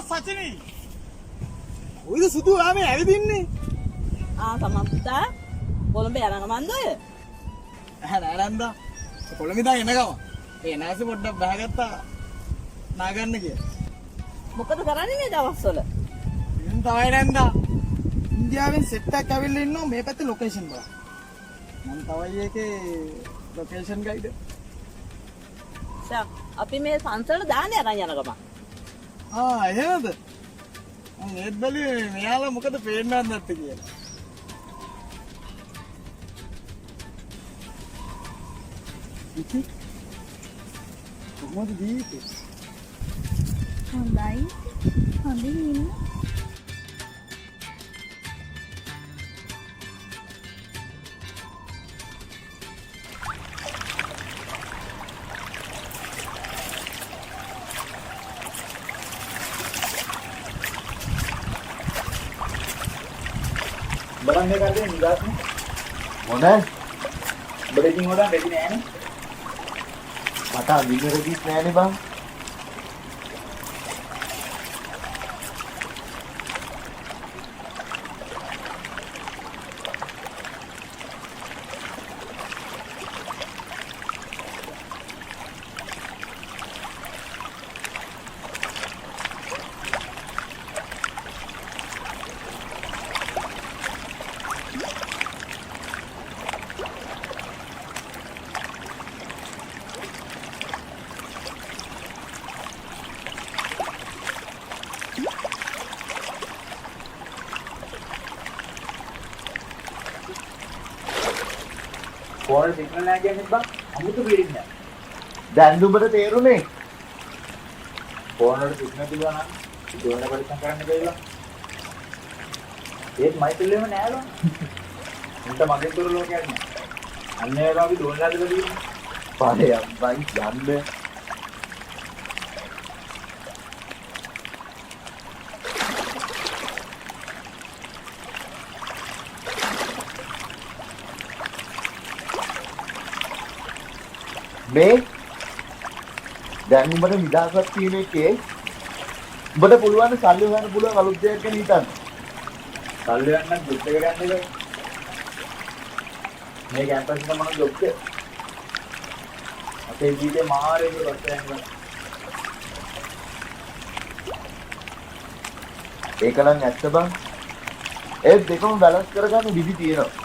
සචිනී. ඔයිද සුදු ආමේ ඇවිදින්නේ. සමන්තා කොළඹ යන ගමන්ද ඔය? නෑ නන්දා. කොළඹ ඉඳන් එන ගම. ඒ නැසි පොඩ්ඩක් බහගත්තා නාගන්න කියලා. මොකද කරන්නේ මේ දවස්වල? ඉතින් තමයි නන්දා. ඉන්දියාවෙන් සෙට් එකක් ඇවිල්ලා ඉන්නවා මේ පැත්තේ ලොකේෂන් වල. මම තමයි ඒකේ ලොකේෂන් ගයිඩ්. අපි මේ සංසල දාන්නේ අරන් යන ගම. එහෙමද? මම ඒත් බැලුවේ මෙයාලා මොකද පේන්නවත් නැත්තේ කියලා. ඉති කොහොමද දීපේ? හොඳයි. හොඳින් ඉන්න. බලන්න මේ කඩේ නිදාස් නේ. මොන? බඩකින් හොදා දෙන්නේ නෑනේ. මට අඳින්න රෙදිස් නෑනේ බං. ෆෝන් සිග්නල් නැහැ කියන්නේ බං අමුතු බීරින් නෑ. දැන් දුඹට තේරුනේ. ෆෝන් වල සිග්නල් තිබුණා නම් ජෝන පරිස්සම් කරන්න බැරිලා. ඒත් මයිකල් එකම නෑ බං. උන්ට මගෙන් දුර ලෝකයක් නෑ. අන්න ඒවා අපි ඩෝන්ලාද බැලුවේ. පාඩේ අම්බයි යන්නේ. මේ දැන් උඹට නිදහසක් තියෙන එකේ උඹට පුළුවන් සල්ලි හොයන්න පුළුවන් අලුත් දෙයක් ගැන හිතන්න. සල්ලි ගන්න ජොබ් එක ගන්න එක. මේ කැම්පස් එක මොන ජොබ්ද? අපේ ජීවිතේ මාරේ රොස්ස යනවා. ඒක නම් ඇත්ත බං. ඒ දෙකම බැලන්ස් කරගන්න විදි තියෙනවා.